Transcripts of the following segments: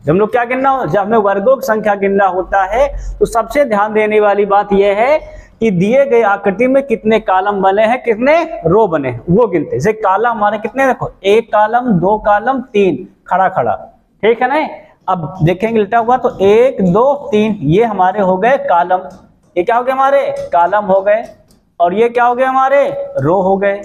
जब हम लोग क्या गिनना हो, जब हमें वर्गों की संख्या गिनना होता है तो सबसे ध्यान देने वाली बात यह है कि दिए गए आकृति में कितने कॉलम बने हैं, कितने रो बने हैं, वो गिनते। जैसे कॉलम हमारे कितने, देखो 1 कॉलम 2 कॉलम 3 खड़ा खड़ा, ठीक है ना। अब देखेंगे उल्टा हुआ तो 1 2 3 ये हमारे हो गए कॉलम, ये क्या हो गए हमारे कॉलम हो गए, और ये क्या हो गए हमारे रो हो गए,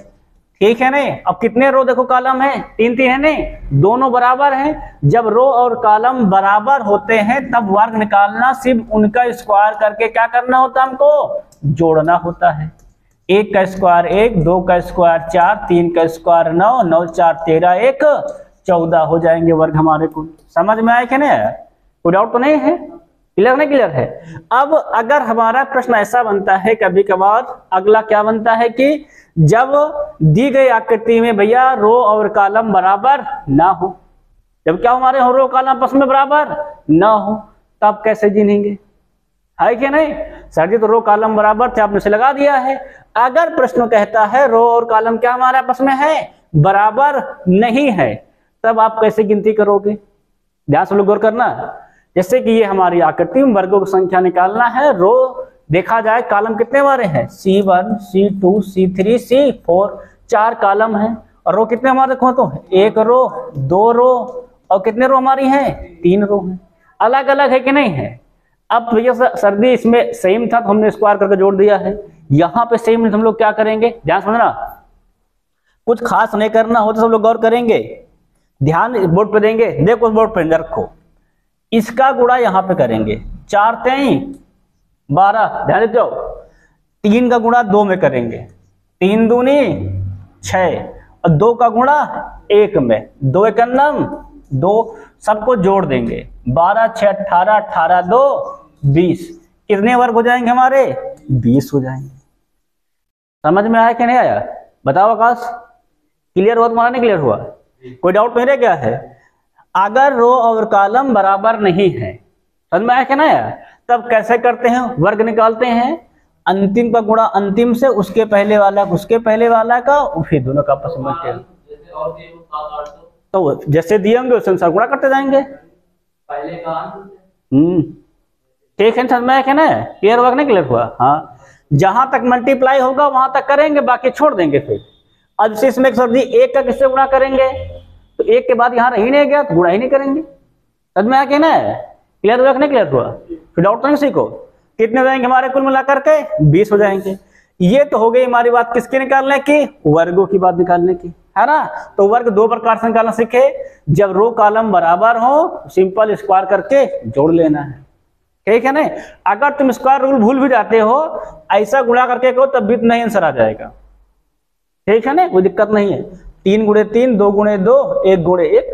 ठीक है ना। अब कितने रो देखो कॉलम है, 3 3 है नहीं, दोनों बराबर हैं। जब रो और कॉलम बराबर होते हैं तब वर्ग निकालना, सिर्फ उनका स्क्वायर करके क्या करना होता है, हमको जोड़ना होता है। 1 का स्क्वायर 1, 2 का स्क्वायर 4, 3 का स्क्वायर 9, 9 4 13, 1 14 हो जाएंगे वर्ग हमारे को। समझ में आया कि नहीं आया, कोई डाउट तो नहीं है, क्लियर नहीं क्लियर है। अब अगर हमारा प्रश्न ऐसा बनता है कभी कभार, अगला क्या बनता है कि जब दी गई आकृति में भैया रो और कॉलम बराबर ना हो, जब क्या हमारे रो कॉलम आपस में बराबर ना हो, तब कैसे गिनेंगे, है कि नहीं। सर जी तो रो कॉलम बराबर थे, आपने से लगा दिया है। अगर प्रश्न कहता है रो और कॉलम क्या हमारे आपस में है, बराबर नहीं है, तब आप कैसे गिनती करोगे, ध्यान से लोग गौर करना। जैसे कि ये हमारी आकृति में वर्गों की संख्या निकालना है, रो देखा जाए कॉलम कितने हमारे हैं, C1 C2 C3 C4, 4 column हैं, और रो कितने हमारे देखो तो 1 रो 2 रो, और कितने रो हमारी हैं 3 रो हैं, अलग अलग है कि नहीं है। अब भैया सर्दी इसमें सेम था तो हमने स्क्वायर करके जोड़ दिया है, यहाँ पे सेम हम लोग क्या करेंगे, ध्यान समझना, कुछ खास नहीं करना हो तो सब लोग गौर करेंगे, ध्यान बोर्ड पे देंगे, देखो बोर्ड पे रखो, इसका गुणा यहाँ पे करेंगे, 4 3 12, ध्यान देते हो, 3 का गुणा 2 में करेंगे, 3 दूनी 6, और 2 का गुणा 1 में, 2 1 2, सबको जोड़ देंगे, 12 6 18, 18 2 20, कितने वर्ग हो जाएंगे हमारे, 20 हो जाएंगे। समझ में आया कि नहीं आया, बताओ आकाश, क्लियर हुआ तुम्हारा, नहीं क्लियर हुआ, कोई डाउट नहीं रह गया है। अगर रो और कॉलम बराबर नहीं है, समझ में आया कि नहीं आया, तब कैसे करते हैं, वर्ग निकालते हैं, अंतिम का गुणा अंतिम से, उसके पहले वाला उसके पहले वाला का, फिर दोनों का आपस में तो जैसे दिए होंगे उस अनुसार गुणा करते जाएंगे पहले का। ठीक है, समझ में आया कि नहीं, क्लियर हुआ कि नहीं क्लियर हुआ। हाँ, जहां तक मल्टीप्लाई होगा वहां तक करेंगे, बाकी छोड़ देंगे। फिर अब जैसे इसमें सर जी 1 का किससे गुणा करेंगे, तो 1 के बाद यहाँ रह ही नहीं गया तो गुणा ही नहीं करेंगे। समझ में आया कि नहीं, क्लियर हुआ कि नहीं क्लियर हुआ, फिर डाउट नहीं किसी को। कितने हो जाएंगे हमारे कुल मिलाकर के, 20 हो जाएंगे। ये तो हो गई हमारी बात किसकी निकालने की, वर्गों की बात निकालने की, है ना। तो वर्ग 2 प्रकार से निकालना सीखे, जब रो कॉलम बराबर हो सिंपल स्क्वायर करके जोड़ लेना है, ठीक है ना। अगर तुम स्क्वायर रूल भूल भी जाते हो, ऐसा गुणा करके करो तब भी नहीं आंसर आ जाएगा, ठीक है ना, कोई दिक्कत नहीं है। 3 गुणे 3, 2 गुणे 2, 1 गुणे 1,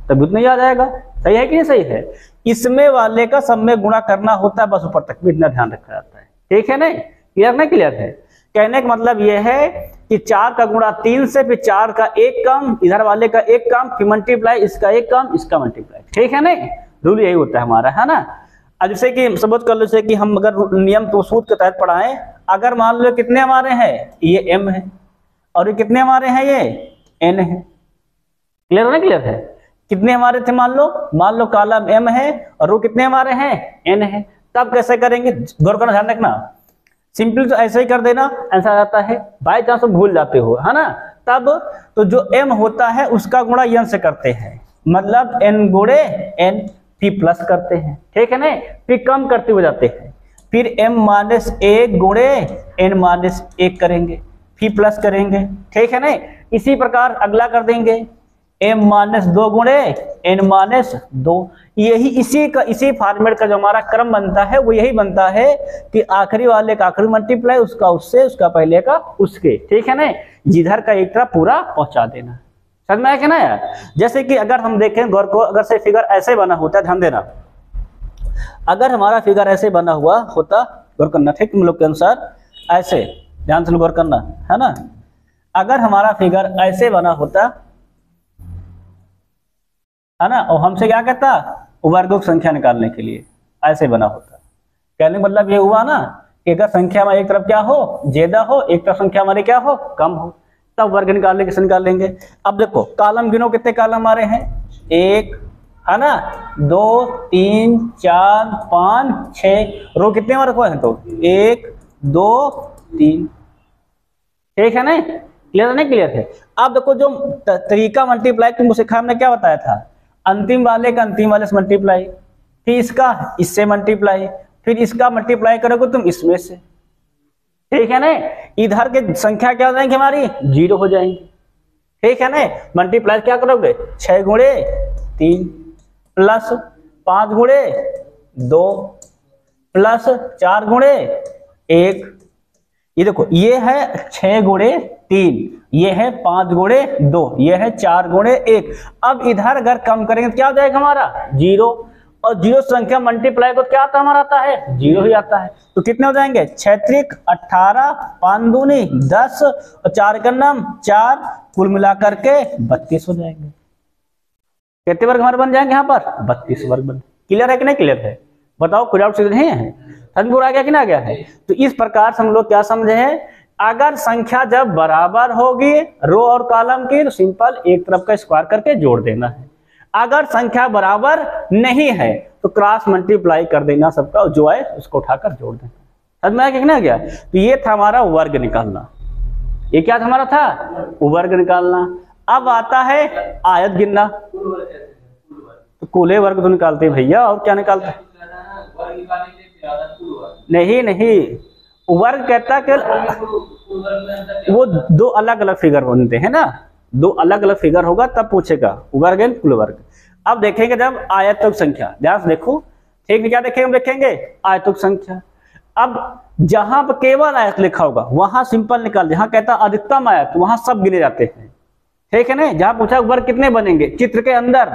तब भी नहीं आ जाएगा। सही है कि नहीं सही है। इसमें वाले का सब में गुणा करना होता है, बस ऊपर तक भी इतना ध्यान रखा जाता है, ठीक है ना। क्लियर नहीं क्लियर है। कहने का मतलब यह है कि 4 का गुणा 3 से, फिर 4 का 1 कम, इधर वाले का 1 कम, फिर मल्टीप्लाई, इसका 1 कम, इसका मल्टीप्लाई, ठीक है ना। रूल यही होता है हमारा, है ना। अब जैसे कि सबूत कर लो, जैसे कि हम अगर नियम तो सूत्र के तहत पढ़ाएं, अगर मान लो कितने हमारे हैं, ये m है, और ये कितने हमारे हैं, ये n है। क्लियर है ना क्लियर है। कितने हमारे थे, मान लो कॉलम m है और रो कितने हमारे हैं, n है। तब कैसे करेंगे, गौर करना, ध्यान रखना। सिंपल तो ऐसे ही कर देना, आंसर आ जाता है। बाई चांस भूल जाते हो, है ना, तब तो जो m होता है उसका गुणा n से करते हैं, मतलब n गुणे n, फिर प्लस करते हैं, ठीक है ना। फिर कम करते हुए जाते हैं, फिर m-1 गुणे n-1 करेंगे, फिर प्लस करेंगे, ठीक है ना। इसी प्रकार अगला कर देंगे, m-2 गुणे n-2। यही इसी फॉर्मेट का जो हमारा क्रम बनता है वो यही बनता है कि आखिरी वाले का आखिरी मल्टीप्लाई, उसका उससे, उसका पहले का उसके, ठीक है ना। जिधर का एक तरफ पूरा पहुंचा देना। समझ में आया कि ना यार। जैसे कि अगर हम देखें गौर को, अगर से फिगर ऐसे बना होता है, ध्यान देना, अगर हमारा फिगर ऐसे बना हुआ होता, गौर करना, ठीक, हम लोग के अनुसार ऐसे, ध्यान से गौर करना, है ना। अगर हमारा फिगर ऐसे बना होता, है ना, और हमसे क्या कहता, वर्गों की संख्या निकालने के लिए ऐसे बना होता। कहने का मतलब ये हुआ ना कि अगर संख्या में एक तरफ क्या हो, ज्यादा हो, एक तरफ संख्या हमारी क्या हो, कम हो, तब वर्ग निकालने कैसे निकाल लेंगे। अब देखो कॉलम गिनो, कितने कॉलम हमारे हैं, 1, है ना। 2 3 4 5 6 रो कितने बार रखो है तो 1 2 3, ठीक है ना। क्लियर है, नहीं क्लियर है। अब देखो जो तरीका मल्टीप्लाई तुमको सिखाया हमने क्या बताया था, अंतिम वाले का अंतिम वाले से मल्टीप्लाई, फिर इसका इससे मल्टीप्लाई, फिर इसका मल्टीप्लाई करोगे तुम इसमें से, ठीक है ना। इधर के संख्या क्या हो जाएंगे हमारी 0 हो जाएंगे, ठीक है ना। मल्टीप्लाई क्या करोगे 6 गुणे 3 प्लस 5 गुणे 2 प्लस 4 गुणे 1। ये देखो ये है 6 गुणे 3, ये है 5 गुणे 2, ये है 4 गुणे 1। अब इधर अगर कम करेंगे तो क्या हो जाएगा हमारा 0, और 0 संख्या मल्टीप्लाई को क्या आता हमारा आता है 0 ही आता है। तो कितने हो जाएंगे 6 त्रिक 18, 5 दूनी 10 और 4 का नाम 4, कुल मिलाकर के 32 हो जाएंगे। कितने वर्ग हमारे बन जाएंगे यहाँ पर 32 वर्ग बन। क्लियर है कि नहीं क्लियर है, बताओ कोई डाउट नहीं है, समझ आ गया कि ना गया है। तो इस प्रकार से हम लोग क्या समझे हैं, अगर संख्या जब बराबर होगी रो और कॉलम की तो सिंपल एक तरफ का स्क्वायर करके जोड़ देना है। अगर संख्या बराबर नहीं है तो क्रॉस मल्टीप्लाई कर देना सबका, जो है उसको उठाकर जोड़ देना। समझ में आया कि ना। तो ये था हमारा वर्ग निकालना, ये क्या था हमारा था वर्ग निकालना। अब आता है आयत गिनना, तो कुल वर्ग तो निकालते भैया, और क्या निकालते नहीं नहीं, वर्ग कहता कि वो 2 अलग अलग फिगर बनते हैं ना, 2 अलग अलग फिगर होगा तब पूछेगा वर्ग एंड कुल वर्ग। अब देखेंगे जब आयतों की संख्या, ध्यान से देखो, ठीक है। क्या देखेंगे हम देखेंगे आयतों की संख्या। अब जहां पर केवल आयत लिखा होगा वहां सिंपल निकाल, जहां कहता अधिकतम आयत वहां सब गिने जाते हैं, ठीक है ना। जहां पूछा वर्ग कितने बनेंगे चित्र के अंदर,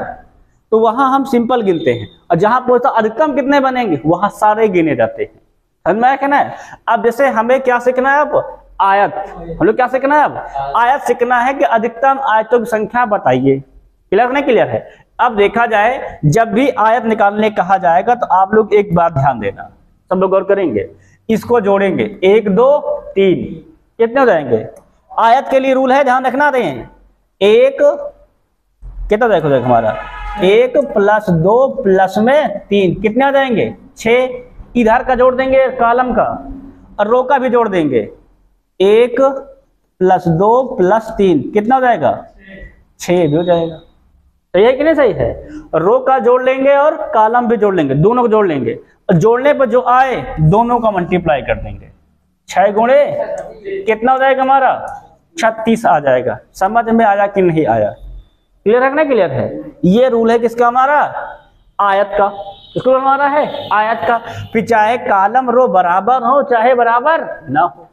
तो वहां हम सिंपल गिनते हैं, और जहां पूछता अधिकतम कितने बनेंगे वहां सारे गिने जाते हैं। समझ में आया ना। अब जैसे हमें क्या सीखना है, अब आयत, हम लोग क्या सीखना है, अब आयत सीखना है कि अधिकतम आयतों की संख्या बताइए। क्लियर नहीं क्लियर है। अब देखा जाए जब भी आयत निकालने कहा जाएगा तो आप लोग एक बात ध्यान देना, सब लोग गौर करेंगे, इसको जोड़ेंगे 1 2 3 कितने हो जाएंगे। आयत के लिए रूल है, ध्यान रखना दें, 1 कितना देखो देख हमारा 1 प्लस 2 प्लस में 3 कितने आ जाएंगे 6। इधर का जोड़ देंगे कॉलम का, और रो का भी जोड़ देंगे, 1 प्लस 2 प्लस 3 कितना हो जाएगा 6 भी हो जाएगा। सही है कि नहीं सही है। रो का जोड़ लेंगे और कॉलम भी जोड़ लेंगे, दोनों को जोड़ लेंगे, और जोड़ने पर जो आए दोनों का मल्टीप्लाई कर देंगे। 6 गुणे कितना हो जाएगा हमारा 36 आ जाएगा। समझ में आया कि नहीं आया, क्लियर है कि नहीं क्लियर है। ये रूल है किसका हमारा आयत का, इसको हमारा है आयत का। फिर चाहे कॉलम रो बराबर हो चाहे बराबर ना हो,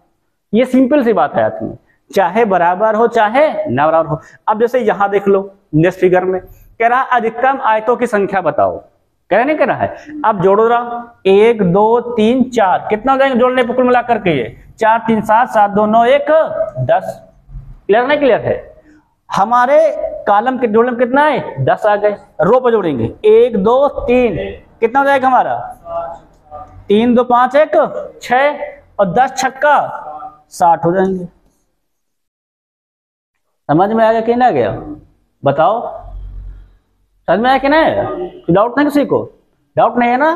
ये सिंपल सी बात है आयत में, चाहे बराबर हो चाहे ना बराबर हो। अब जैसे यहां देख लो नेक्स्ट फिगर में कह रहा अधिकतम आयतों की संख्या बताओ, कह रहा नहीं कह रहा है। अब जोड़ो रहा 1 2 3 4 कितना हो जाएंगे जोड़ने पर कुल मिलाकर के, ये 4 3 7 7 2 9 1 10। क्लियर नहीं क्लियर है। हमारे कॉलम के जोड़ने में कितना है 10 आ गए। रो पर जोड़ेंगे 1 2 3 कितना हो जाएगा हमारा 3 2 5 1 6 और 10 छक्का 60 हो जाएंगे। समझ में आ गया कि ना गया बताओ, समझ में आया कि नहीं। डाउट नहीं किसी को, डाउट नहीं है ना।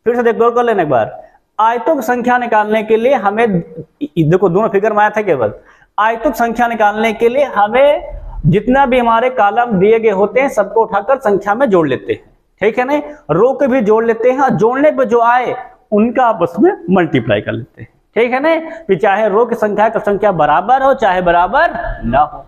फिर से देख गौर कर लेना एक बार। आयतों की संख्या निकालने के लिए हमें देखो दोनों फिगर में आया था, केवल आयतों की संख्या निकालने के लिए हमें जितना भी हमारे कॉलम दिए गए होते हैं सबको उठाकर संख्या में जोड़ लेते हैं, ठीक है ना। रो के भी जोड़ लेते हैं, जोड़ने पर जो आए उनका आपस में मल्टीप्लाई कर लेते हैं, ठीक है ना। फिर चाहे रो की संख्या बराबर हो चाहे बराबर ना हो।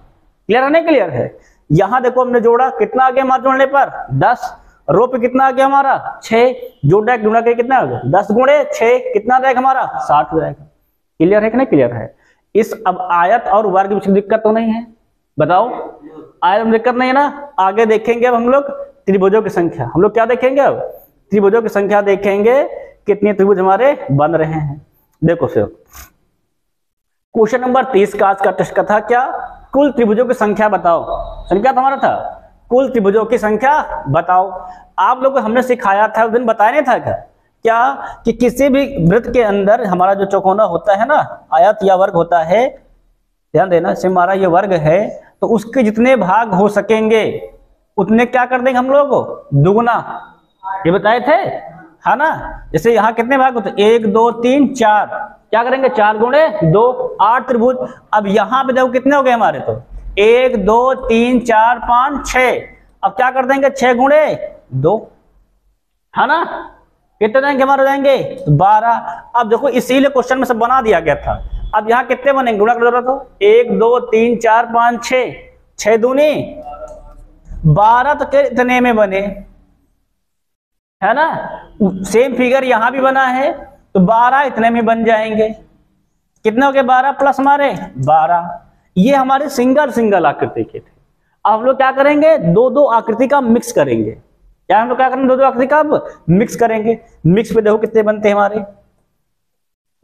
क्लियर है नहीं क्लियर है। यहां देखो हमने जोड़ा कितना आ गया हमारे जोड़ने पर 10, रो पे कितना आ गया हमारा 6, जोड़ा गुणा के कितना आ गया 10 गुणे 6 कितना आ जाएगा हमारा 60 हो जाएगा। क्लियर है कि नहीं क्लियर है। इस अब आयत और वर्ग में दिक्कत तो नहीं है, बताओ आयत में दिक्कत नहीं है ना। आगे देखेंगे अब हम लोग त्रिभुजों की संख्या, हम लोग क्या देखेंगे अब त्रिभुजों की संख्या देखेंगे, कितने त्रिभुज हमारे बन रहे हैं। देखो फिर क्वेश्चन नंबर 30 का आज का टेस्ट का था क्या, कुल त्रिभुजों की संख्या बताओ। संख्या तो हमारा था कुल त्रिभुजों की संख्या बताओ। आप लोगों को हमने सिखाया था उस दिन, बताया नहीं था क्या कि किसी भी वृत्त के अंदर हमारा जो चौकोना होता है ना, आयत या वर्ग होता है, ध्यान देना, जैसे हमारा ये वर्ग है तो उसके जितने भाग हो सकेंगे उतने क्या कर देंगे हम लोग दुगुना, ये बताए थे, है ना। जैसे यहाँ कितने भाग होते, 1 2 3 4, क्या करेंगे 4 गुणे 2, 8 त्रिभुज। अब यहाँ पे देखो कितने हो गए हमारे, तो 1 2 3 4 5 6, अब क्या कर देंगे 6 गुणे 2, है ना। कितने देंगे हमारे, हो जाएंगे 12। अब देखो इसीलिए क्वेश्चन में सब बना दिया गया था। अब यहाँ कितने बनेंगे, गुणा कर दो तो 1 2 3 4 5 6, 6 दूनी 12, तो कितने में बने, है ना। सेम फिगर यहां भी बना है, तो 12 इतने में बन जाएंगे। कितने हो गए 12 प्लस हमारे 12। ये हमारे सिंगल सिंगल आकृति के थे। अब हम लोग क्या करेंगे, दो दो आकृति का मिक्स करेंगे। क्या हम लोग क्या करेंगे, दो दो आकृति का अब मिक्स करेंगे। मिक्स पे देखो कितने बनते हैं हमारे,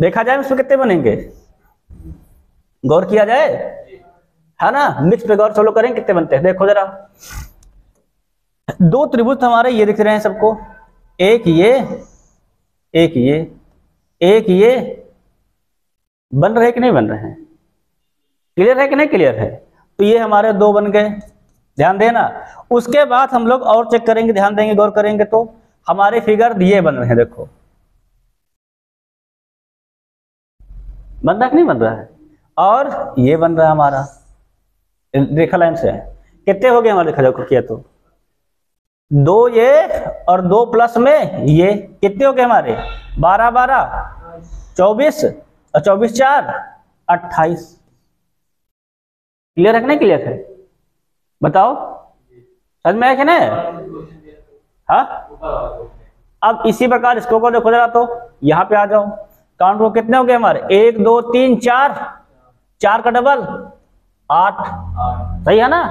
देखा जाए इसमें कितने बनेंगे, गौर किया जाए, है ना। मिक्स पे गौर चलो करेंगे कितने बनते हैं, देखो जरा। दो त्रिभुज हमारे ये दिख रहे हैं सबको, एक ये एक ये एक ये, बन रहे कि नहीं बन रहे हैं, क्लियर है कि नहीं क्लियर है। तो ये हमारे दो बन गए, ध्यान देना। उसके बाद हम लोग और चेक करेंगे, ध्यान देंगे, गौर करेंगे, तो हमारे फिगर ये बन रहे हैं, देखो बन रहा कि नहीं बन रहा है, और ये बन रहा है हमारा रेखा लाइन से। कितने हो गए हमारे, देखा जाओ किया तो 2 ये और 2 प्लस में ये, कितने हो गए हमारे 12 12 24 और 24 4 28। क्लियर है कि नहीं क्लियर है, बताओ समझ में आया कि नहीं। हाँ, अब इसी प्रकार इसको को देखो जरा, तो यहाँ पे आ जाओ, काउंट को कितने हो गए हमारे 1 2 3 4, 4 का डबल 8, सही है ना।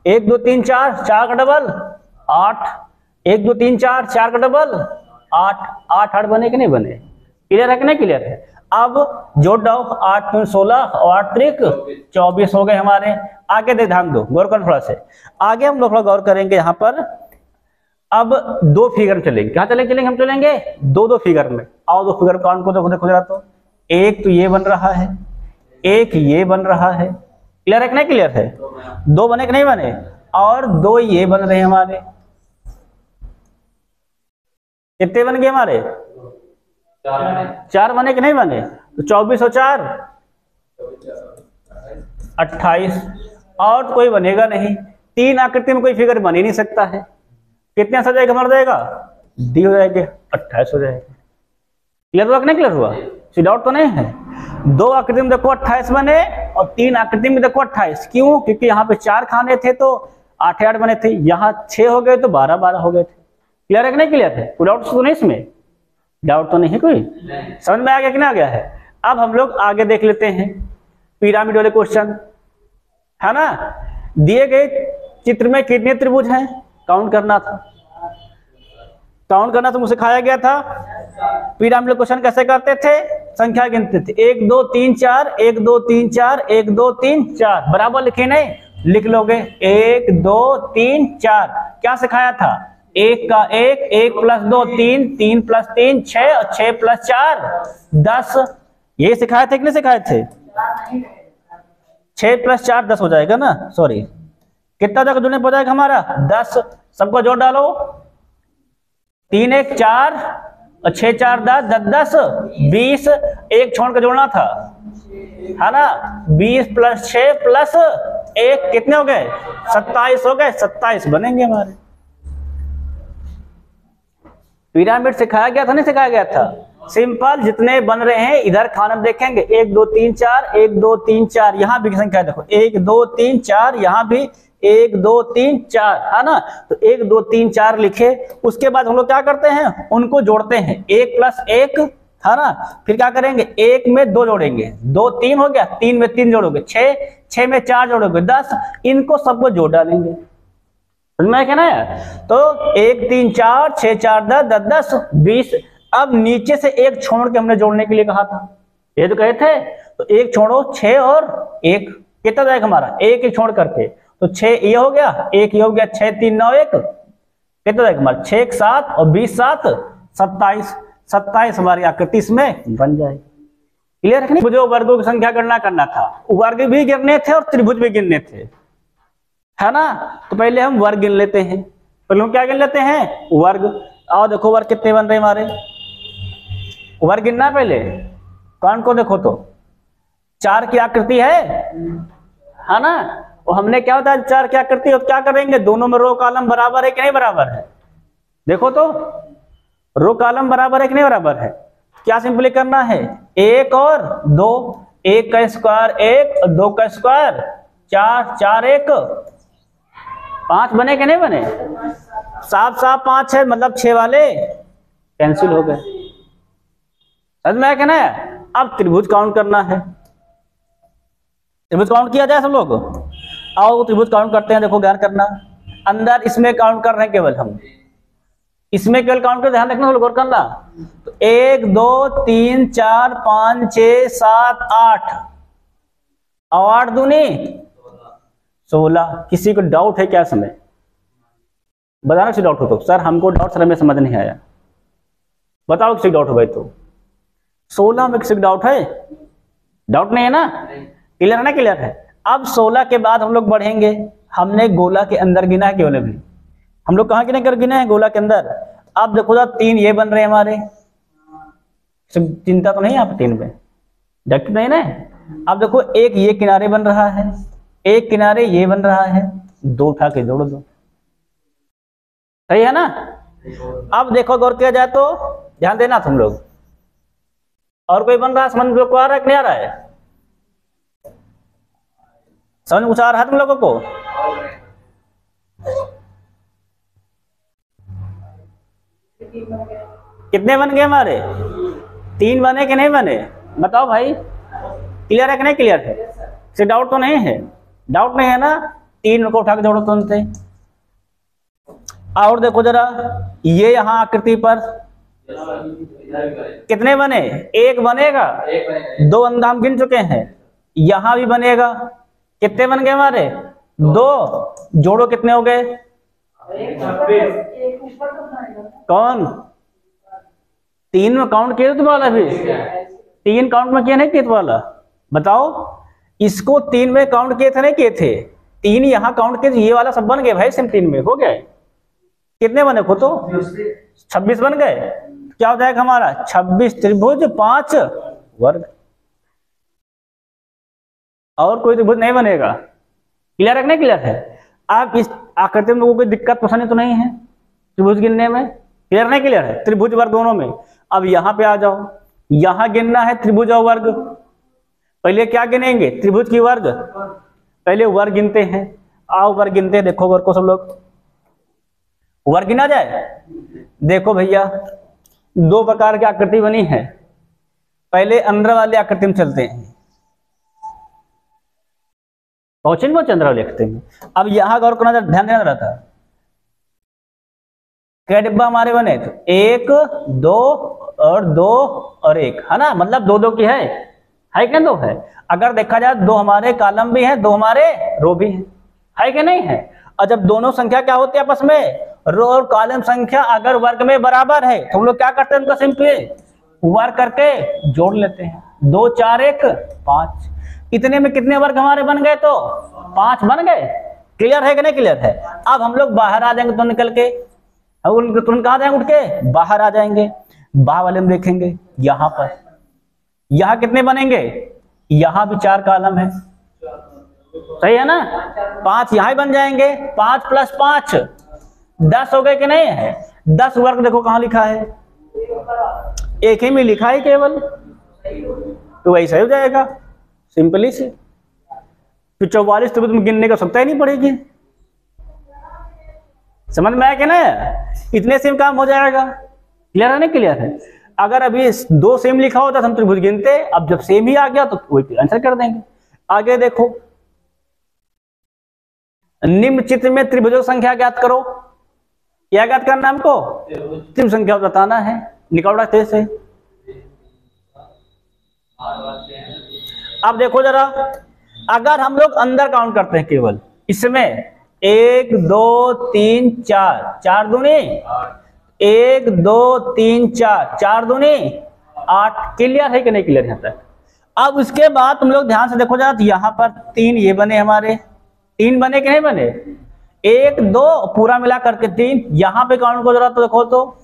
1 2 3 4, 4 का डबल 8, 1 2 3 4, 4 का डबल 8, 8 8 बने कि नहीं बने, क्लियर है कि नहीं क्लियर है। अब जोड़ दो, 8 2 16 और 8 3 24 हो गए हमारे। आगे दे ध्यान दो, गौर करना थोड़ा से, आगे हम लोग थोड़ा गौर करेंगे यहाँ पर। अब दो फिगर में चलेंगे, क्या चलेंगे हम चलेंगे दो दो फिगर में। आओ दो फिगर काउंट को देखो, देखो जरा, तो एक तो ये बन रहा है, एक ये बन रहा है, क्लियर है कि नहीं क्लियर है। दो बने कि नहीं बने, और दो ये बन रहे हैं हमारे, कितने बन गए हमारे 4 बने कि नहीं बने, तो 24 और 4 28, और कोई बनेगा नहीं। 3 आकृति में कोई फिगर बन ही नहीं सकता है। कितने हो जाएगा, मर जाएगा डी हो जाएगा, 28 हो जाएगा। क्लियर हुआ कि नहीं क्लियर हुआ, डाउट तो नहीं है। 2 आकृति में देखो 28 बने, और 3 आकृति में देखो 28, क्यों, क्योंकि यहाँ पे 4 खाने थे तो 8 8 बने थे, यहाँ 6 हो गए तो 12 12 हो गए थे। क्लियर है कि नहीं क्लियर है, कोई डाउट तो नहीं इसमें, डाउट तो नहीं कोई, समझ में आ गया कि नहीं आ गया है। अब हम लोग आगे देख लेते हैं पिरामिड वाले क्वेश्चन, है ना। दिए गए चित्र में कितने त्रिभुज हैं, काउंट करना था, काउंट करना तो मुझे सिखाया गया था। पिरामिड क्वेश्चन कैसे करते थे, संख्या गिनते थे, 1 2 3 4, 1 2 3 4, 1 2 3 4, बराबर लिखे नहीं, लिख लोगे 1 2 3 4। क्या सिखाया था, 1 का 1, 1 प्लस 2 3, 3 प्लस 3 6, और 6 प्लस 4 10। ये सिखाए थे कि नहीं सिखाए थे, 6 प्लस 4 10 हो जाएगा ना, सॉरी कितना तक जोड़ने हो जाएगा हमारा 10। सबको जोड़ डालो, 3 1 4 और 6 4 10 10 20, एक छोड़ कर जोड़ना था, है ना। 20 प्लस 6 प्लस 1 कितने हो गए 27 हो गए, 27 बनेंगे हमारे। पिरामिड सिखाया गया था नहीं सिखाया गया था, सिंपल जितने बन रहे हैं इधर खाना में देखेंगे 1 2 3 4, 1 2 3 4, यहाँ भी संख्या देखो 1 2 3 4, यहाँ भी 1 2 3 4, है ना। तो 1 2 3 4 लिखे, उसके बाद हम लोग क्या करते हैं, उनको जोड़ते हैं, 1 प्लस 1, है ना। फिर क्या करेंगे, 1 में 2 जोड़ेंगे, 2 3 हो गया, 3 में 3 जोड़ोगे 6, 6 में 4 जोड़ोगे 10, इनको सबको जोड़ डालेंगे, समझ में क्या है। तो 1 3 4 6 4 10 10 20। अब नीचे से एक छोड़ के हमने जोड़ने के लिए कहा था, ये तो कहे थे, तो एक छोड़ो 6 और 1 कितना जाएगा हमारा, 1 एक छोड़ करके, तो 6 ये हो गया, 1 ये हो गया, 6 3 9 1 कितना जाएगा हमारा 6 1 7 और 20 7 27, 27 हमारी आकृति इसमें बन जाएगी। क्लियर है कि नहीं। मुझे वर्गों की संख्या गणना करना था, वर्ग भी गिनने थे और त्रिभुज भी गिनने थे, है ना। तो पहले हम वर्ग गिन लेते हैं, पहले हम क्या गिन लेते हैं, वर्ग। और देखो वर्ग कितने बन रहे हमारे, वर्ग गिनना है पहले। कौन को देखो तो 4 की आकृति है ना। और हमने क्या होता है 4 की आकृति, और क्या करेंगे, दोनों में रो कॉलम बराबर है कि नहीं बराबर है, देखो तो रो कॉलम बराबर है कि नहीं बराबर है। क्या सिंपली करना है, 1 और 2, 1 का स्क्वायर 1, 2 का स्क्वायर 4, 4 1 5 बने कि नहीं बने, 7 7 5 है, मतलब 6 वाले कैंसिल हो गए। समझ में आया क्या ना। अब त्रिभुज काउंट करना है, त्रिभुज काउंट किया जाए सब लोग। आओ त्रिभुज काउंट करते हैं, देखो ध्यान करना। अंदर इसमें काउंट कर रहे हैं केवल हम, इसमें केवल काउंट कर, ध्यान रखना, गौर करना। तो 1 2 3 4 5 6 7 8 और 8 दूनी 16। किसी को डाउट है क्या समय, बताना किसी डाउट हो तो। सर हमको डाउट, सर हमें समझ नहीं आया, बताओ किसी डाउट हो भाई तो। 16 में किसी डाउट है, डाउट नहीं है ना, क्लियर है ना, क्लियर है। अब 16 के बाद हम लोग बढ़ेंगे, हमने गोला के अंदर गिना है केवल, अभी हम लोग कहाँ गिने कर गिने हैं, गोला के अंदर। अब देखो तो 3 ये बन रहे हैं हमारे, चिंता तो नहीं है आप 3 में, डॉक्टर नहीं ना। अब देखो एक ये किनारे बन रहा है, एक किनारे ये बन रहा है, 2 उठा के जोड़ दो, सही है ना। अब देखो गौर किया जाए तो, ध्यान देना तुम लोग। और कोई बन रहा है, समझ लोग को आ रहा है कि नहीं आ रहा है, समझ में कुछ आ रहा है तुम लोगों को। कितने बन गए हमारे, 3 बने कि नहीं बने, बताओ भाई, क्लियर है कि नहीं क्लियर है, से डाउट तो नहीं है, डाउट नहीं है ना। 3 को उठा के जोड़ो तुमसे। और देखो जरा, ये यहां आकृति पर कितने बने, 1 बनेगा, 2 अंधा हम गिन चुके हैं, यहां भी बनेगा, कितने बन गए हमारे, 2, जोड़ो कितने हो गए, कौन 3 में काउंट किया तुम्हारा, भी 3 काउंट में किया नहीं किया तुम्हारा, बताओ। इसको 3 में काउंट किए थे नहीं किए थे, 3 यहां काउंट किए, ये वाला सब बन गए भाई, सिर्फ 3 में हो गए। कितने बने खो तो 26 बन गए। क्या हो जाएगा हमारा, 26 त्रिभुज 5 वर्ग, और कोई त्रिभुज नहीं बनेगा। क्लियर है कि नहीं क्लियर है। आप इस आकृति में कोई दिक्कत पसंद तो नहीं है त्रिभुज गिनने में, क्लियर नहीं क्लियर है, त्रिभुज वर्ग दोनों में। अब यहां पे आ जाओ, यहां गिनना है त्रिभुज और वर्ग। पहले क्या गिनेंगे, त्रिभुज की वर्ग, पहले वर्ग गिनते हैं। आओ वर्ग गिनते हैं, देखो वर्ग को सब लोग, वर्ग गिना जाए। देखो भैया 2 प्रकार की आकृति बनी है, पहले अंदर वाली आकृति में चलते हैं, पहुंचे वो चंद्र लिखते हैं। अब यहां गौर करना, ध्यान देना रहा था, क्या डिब्बा हमारे बने, तो 1 2 और 2 और 1 है ना, मतलब 2 2 की है क्या, 2 है। अगर देखा जाए 2 हमारे कॉलम भी है, 2 हमारे रो भी है क्या नहीं है। और जब दोनों संख्या क्या होती है आपस में, रो और कॉलम संख्या अगर वर्ग में बराबर है तो हम लोग क्या करते हैं, उनका सिंपली वर्ग करके जोड़ लेते हैं। 2 4 1 5, इतने में कितने वर्ग हमारे बन गए, तो 5 बन गए। क्लियर है कि नहीं क्लियर है। अब हम लोग बाहर आ जाएंगे तो निकल के, तुरंत कहां जाएंगे, उठ के बाहर आ जाएंगे। बाहर वाले में देखेंगे, यहां पर यहां कितने बनेंगे, यहां भी 4 कॉलम है, सही है ना। 5 यहां ही बन जाएंगे, 5 + 5 10 हो गए कि नहीं है। 10 वर्ग देखो कहां लिखा है, एक ही में लिखा है केवल, तो वैसा हो जाएगा सिंपली से। तो 44 तो तुम गिनने का सकता ही नहीं पड़ेगी। समझ में आया कि ना, इतने सेम काम हो जाएगा। क्लियर है ना क्लियर है। अगर अभी 2 सेम लिखा होता तो हम त्रिभुज गिनते, अब जब सेम ही आ गया तो वही आंसर कर देंगे। आगे देखो, निम्न चित्र में त्रिभुजों संख्या ज्ञात करो। क्या ज्ञात करना हमको, त्रिभुज संख्या बताना है, निकल रखते से। अब देखो जरा, अगर हम लोग अंदर काउंट करते हैं केवल इसमें 1 2 3 4, 4 दूनी 1 2 3 4, 4 दूनी 8। क्लियर है कि नहीं क्लियर यहाँ तक। अब उसके बाद तुम लोग ध्यान से देखो जरा, यहाँ पर 3 ये बने हमारे, तीन बने कि नहीं बने? एक दो पूरा मिला करके तीन, यहां पे काउंट को जरा तो देखो तो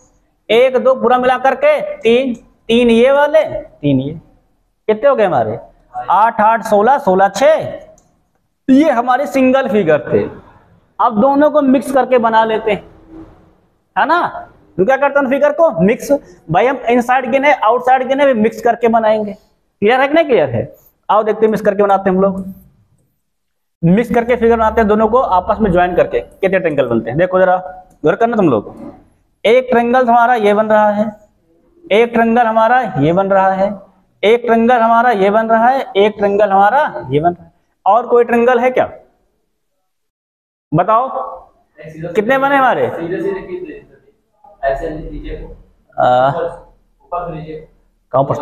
एक दो पूरा मिला करके तीन, तीन ये वाले तीन ये, कितने हो गए हमारे? 8 8 16 16 6। ये हमारे सिंगल फिगर थे। अब दोनों को मिक्स करके बना लेते हैं, है ना। तो क्या करते हैं फिगर को मिक्स, भाई हम इनसाइड गिने आउटसाइड गिने मिक्स करके बनाएंगे। क्लियर है कि नहीं क्लियर है? आओ देखते हैं मिक्स करके बनाते हैं हम लोग। मिक्स करके फिगर बनाते हैं, दोनों को आपस में ज्वाइन करके कितने ट्रायंगल बनते हैं देखो जरा, गौर करना तुम लोग। एक ट्रायंगल हमारा ये बन रहा है, एक ट्रायंगल हमारा ये बन रहा है, एक ट्रायंगल हमारा ये बन रहा है, एक ट्रायंगल हमारा ये बन रहा है। और कोई ट्रायंगल है क्या? बताओ कितने बने हमारे? कहाँ पर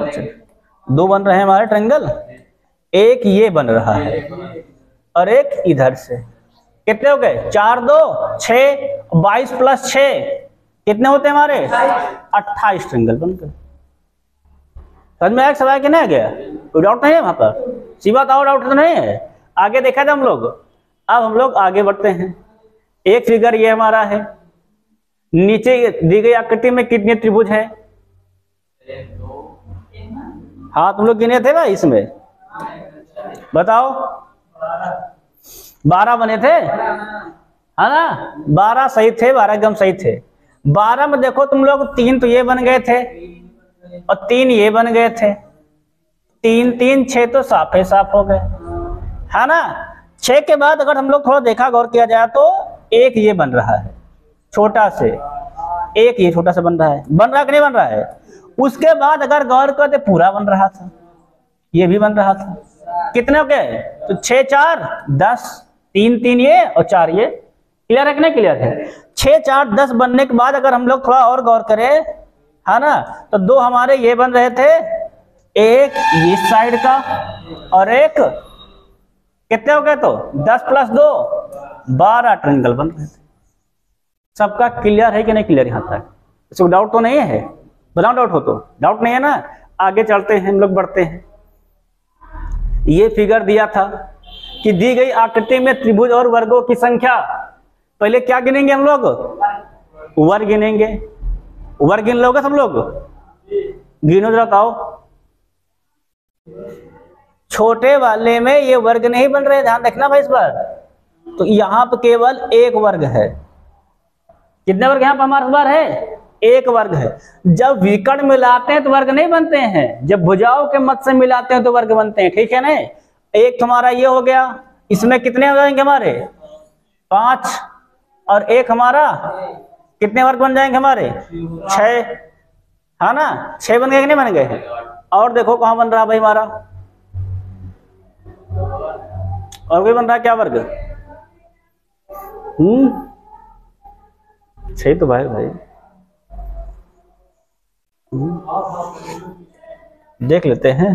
दो बन रहे हैं हमारे ट्रायंगल, एक ये बन रहा है और एक इधर से। कितने हो गए? 4 2 6, 22 प्लस 6 कितने होते हैं हमारे? 28 ट्रायंगल बन गए। समझ में आया सवाल कि नहीं आ गया? कोई डाउट नहीं है वहां पर? सी बात, और डाउट तो नहीं है? आगे देखा था हम लोग। अब हम लोग आगे बढ़ते हैं। एक फिगर ये हमारा है, नीचे दी गई आकृति में कितने त्रिभुज है? हाँ तुम लोग गिने थे भाई इसमें, बताओ। 12 बने थे, है ना। 12 सही थे, 12 एकदम सही थे। 12 में देखो तुम लोग 3 तो ये बन गए थे और 3 ये बन गए थे। 3 3 6 तो साफ है, साफ हो गए, है ना। 6 के बाद अगर हम लोग थोड़ा देखा गौर किया जाए तो एक ये बन रहा है छोटा से, एक ये छोटा सा बन रहा है, बन रहा कि नहीं बन रहा है? उसके बाद अगर गौर करते पूरा बन रहा था, ये भी बन रहा था। कितने हो गए? तो 6 4 10, 3 3 ये और 4 ये। क्लियर है कि नहीं क्लियर है? 6 4 10 बनने के बाद अगर हम लोग थोड़ा और गौर करें, है ना, तो दो हमारे ये बन रहे थे, एक इस साइड का और एक, कितने हो गए? तो 10 प्लस 2 12 ट्रायंगल बन रहे थे। सबका क्लियर है कि नहीं क्लियर? यहां तक इसको डाउट तो नहीं है? बताओ डाउट हो तो। डाउट नहीं है ना? आगे चलते हैं हम लोग, बढ़ते हैं। ये फिगर दिया था कि दी गई आकृति में त्रिभुज और वर्गों की संख्या, पहले क्या गिनेंगे हम लोग? वर्ग गिनेंगे। वर्ग गिन लोगे सब लोग? गिनो जरा, बताओ। छोटे वाले में ये वर्ग नहीं बन रहे, ध्यान रखना भाई इस बार। तो यहां पर केवल एक वर्ग है। कितने वर्ग यहां पर हमारे बार है? एक वर्ग है। जब विकर्ण मिलाते हैं तो वर्ग नहीं बनते हैं, जब भुजाओं के मत से मिलाते हैं तो वर्ग बनते हैं। ठीक है ना? एक तुम्हारा ये हो गया, इसमें कितने हो जाएंगे हमारे? 5, और एक हमारा कितने वर्ग बन जाएंगे हमारे? 6, है ना। 6 बन गए कि नहीं बन गए? और देखो कहां बन रहा भाई हमारा, और कोई बन रहा क्या वर्ग? 6 तो भाई देख लेते हैं।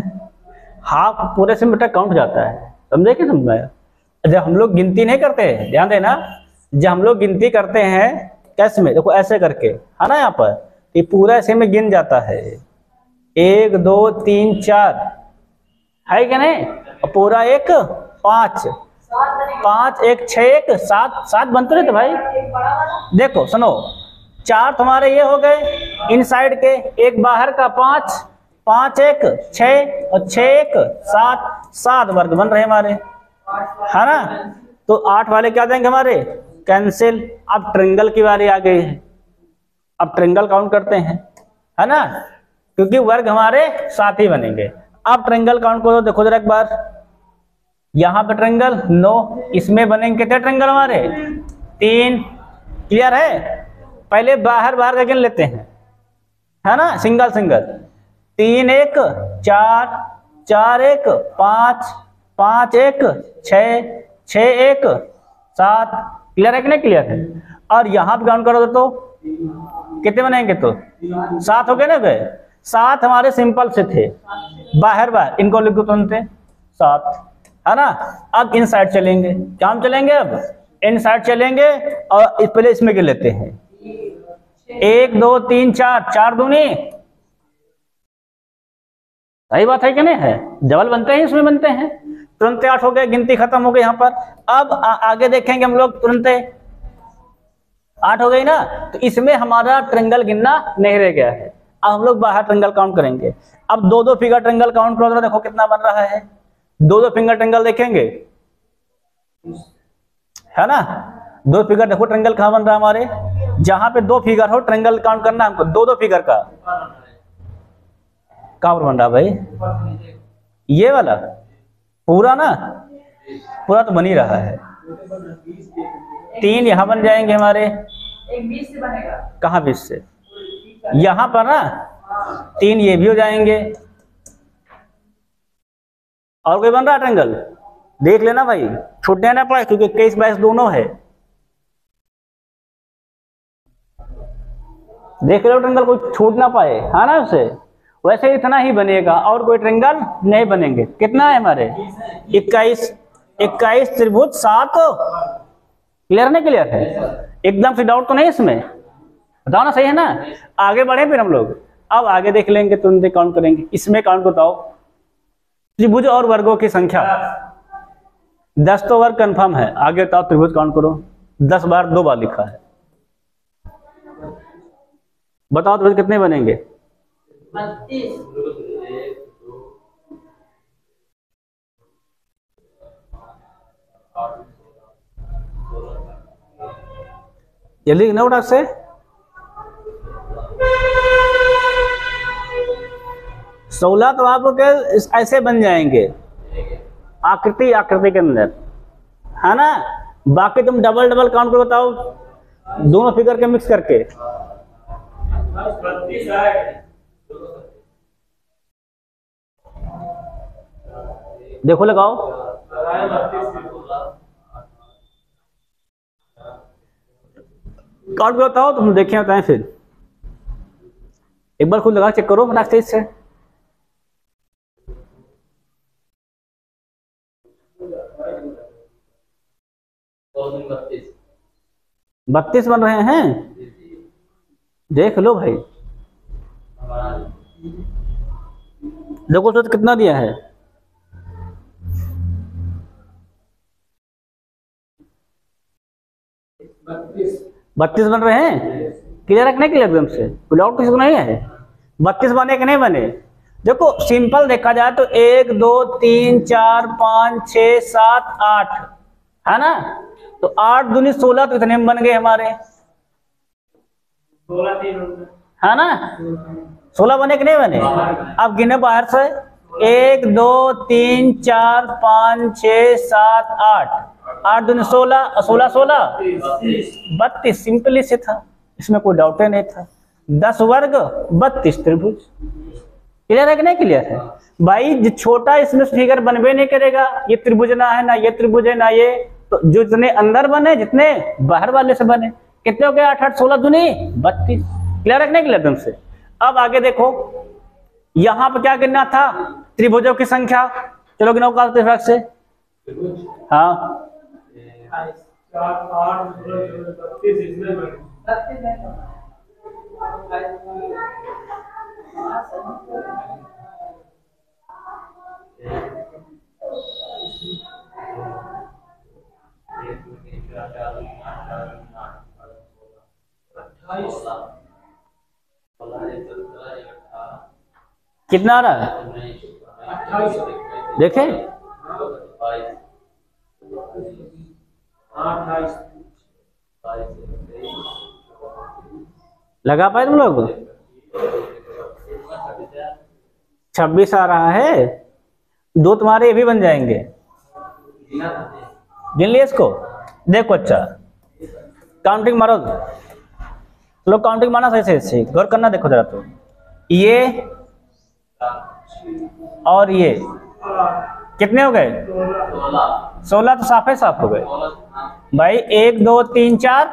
हाफ पूरे से मीटर काउंट जाता है, समझे कि समझाया? जब हम लोग गिनती नहीं करते, ध्यान देना, जब हम लोग गिनती करते हैं कैसे में, देखो ऐसे करके, है ना, यहाँ पर ये पूरा ऐसे में गिन जाता है। 1 2 3 4 है क्या नहीं? और पूरा एक 5 5 1 6 1 7 7 बनते रहते भाई। देखो सुनो, 4 तुम्हारे ये हो गए इनसाइड के, एक बाहर का 5 5 1 6 और 6 1 7 7 वर्ग बन रहे हमारे, है ना। तो 8 वाले क्या देंगे हमारे? कैंसिल। अब ट्रायंगल की बारी आ गई है, अब ट्रायंगल काउंट करते हैं, है ना, क्योंकि वर्ग हमारे 7 ही बनेंगे। अब ट्रायंगल काउंट करो, देखो जरा एक बार। यहाँ पे ट्रायंगल 9, इसमें बनेंगे कितने ट्रायंगल हमारे? 3। क्लियर है? पहले बाहर बाहर का गिन लेते हैं, है ना, सिंगल सिंगल। 3 1 4 4 1 5 5 1 6 6 1 7। क्लियर है कि नहीं क्लियर है? और यहाँ पे काउंट करो तो कितने बनेंगे? तो 7 हो गए ना गए। 7 हमारे सिंपल से थे, बाहर बाहर, इनको लिखो तुमसे 7, है ना। अब इन साइड चलेंगे, क्या हम चलेंगे? अब इन साइड चलेंगे और पहले इसमें गिन लेते हैं। 1 2 3 4 4 दूनी, सही बात है कि नहीं है? डबल बनते हैं, इसमें बनते हैं। तुरंत 8 हो गए, गिनती खत्म हो गई यहाँ पर। अब आगे देखेंगे हम लोग, तुरंत 8 हो गई ना, तो इसमें हमारा ट्रायंगल गिनना नहीं रह गया है। अब हम लोग बाहर ट्रायंगल काउंट करेंगे। अब 2-2 फिगर ट्रायंगल काउंट करो, देखो कितना बन रहा है। 2-2 फिंगर ट्रायंगल देखेंगे, है ना। 2 फिगर देखो ट्रायंगल कहाँ बन रहा है हमारे, जहां पे 2 फिगर हो ट्रायंगल काउंट करना हमको। 2-2 फिगर का कहाँ पर बन रहा भाई, ये वाला पूरा ना, पूरा तो बन ही रहा है। 3 यहाँ बन जाएंगे हमारे, एक 20 से बनेगा। कहाँ 20 से, यहाँ पर ना 3 ये भी हो जाएंगे। और कोई बन रहा है ट्रायंगल, देख लेना भाई, छूटने ना पाए, क्योंकि 21-22 दोनों है। देख लो ट्रायंगल कोई छूट ना पाए, है ना। उसे वैसे इतना ही बनेगा, और कोई ट्रायंगल नहीं बनेंगे। कितना है हमारे, 21 त्रिभुज 7। क्लियर नहीं, क्लियर है एकदम से, डाउट तो नहीं इसमें, बताओ ना, सही है ना। आगे बढ़े फिर हम लोग, अब आगे देख लेंगे, तुरंत काउंट करेंगे। इसमें काउंट बताओ, त्रिभुज और वर्गों की संख्या 10 तो वर्ग कंफर्म है। आगे बताओ त्रिभुज काउंट करो, 10 बार 2 बार लिखा है। बताओ त्रिभुज कितने बनेंगे, 32। जल्दी नोट से, सोलह तो आपके ऐसे बन जाएंगे आकृति के अंदर, है ना। बाकी तुम डबल डबल काउंट करो, बताओ दोनों फिगर के मिक्स करके। देखो लगाओ, काउंट करो, बताओ तुम देखे होता है। फिर एक बार खुद लगा चेक करो फटाक से। 32 बन रहे हैं, देख लो भाई। देखो तो कितना दिया है, 32 बन रहे हैं। क्लियर रखने के लिए एकदम से, कोई डाउट किसी को नहीं है। 32 बने कि नहीं बने, देखो सिंपल देखा जाए तो 1 2 3 4 5 6 7 8, है ना। तो 8 दूनी 16, तो इतने में बन गए हमारे, 16 है ना। 16 बने कि नहीं बने। अब गिने बाहर से, 1 2 3 4 5 6 7 8, 8 दूनी 16, 16 16 32। सिंपल से था, इसमें कोई डाउट ही नहीं था। 10 वर्ग 32 त्रिभुज। क्लियर है कि नहीं क्लियर है भाई। छोटा इसमें फिगर बनवे नहीं करेगा, ये त्रिभुज ना है ना, ये त्रिभुज है ना ये, तो जो जितने अंदर बने जितने बाहर वाले से बने, कितने हो गए 8 8 16 दूनी 32। क्लियर है कि नहीं क्लियर एकदम से। अब आगे देखो, यहां पर क्या गिनना था, त्रिभुजों की संख्या। चलो गिनो का विभाग से, हाँ 28 कितना आ रहा है, देखे लगा पाए तुम लोग। 26 आ रहा है, 2 तुम्हारे ये भी बन जाएंगे। गिन लिए इसको, देखो अच्छा काउंटिंग मारो, लोग काउंटिंग मारना सही से गौर करना। देखो जरा तो, ये और ये कितने हो गए, 16 तो साफ है, साफ हो गए भाई। 1 2 3 4,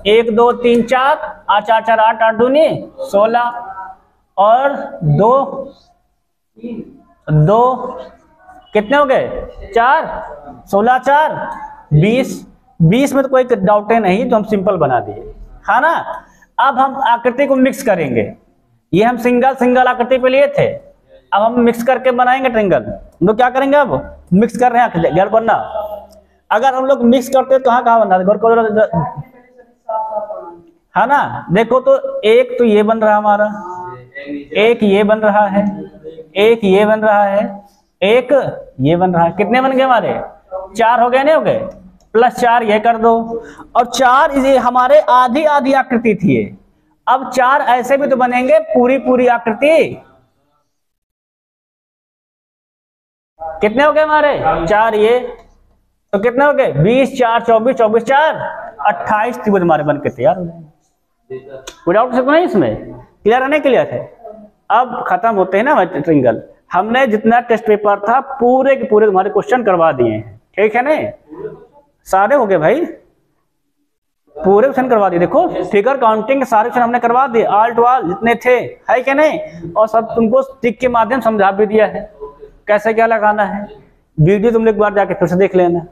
1 2 3 4 8 4 4 8 8 दूनी 16, और 2 2 कितने हो गए 4, 16 4 20। 20 में तो कोई डाउट है नहीं, तो हम सिंपल बना दिए, है ना। अब हम आकृति को मिक्स करेंगे, ये हम सिंगल सिंगल आकृति पे लिए थे, अब हम मिक्स करके बनाएंगे ट्रायंगल। हम लोग क्या करेंगे अब, मिक्स कर रहे हैं, गैर बनना। अगर हम लोग मिक्स करते तो कहाँ बनना है, है ना। देखो तो एक तो ये बन रहा हमारा, एक ये बन रहा है, एक ये बन रहा है, एक ये बन रहा है। कितने बन गए हमारे? 4 हो गए, नहीं हो गए? प्लस 4 ये कर दो, और 4 ये हमारे आधी आधी आकृति थी। अब 4 ऐसे भी तो बनेंगे पूरी पूरी आकृति। कितने हो गए हमारे? 4 ये, तो कितने हो गए? 20 4 24, 24 4 28 त्रिभुज हमारे बन के तैयार हो जाएंगे। कोई डाउट नहीं इसमें? क्लियर है, नहीं क्लियर है? अब खत्म होते हैं ना ट्रिंगल। हमने जितना टेस्ट पेपर था पूरे के पूरे तुम्हारे क्वेश्चन करवा दिए हैं, ठीक है ना? सारे हो गए भाई, पूरे क्वेश्चन करवा दिए। देखो फिगर काउंटिंग के सारे क्वेश्चन हमने करवा दिए, ऑल टू ऑल जितने थे, है क्या नहीं? और सब तुमको टिक के माध्यम समझा भी दिया है कैसे क्या लगाना है। वीडियो तुम लोग एक बार जाके फिर से देख लेना।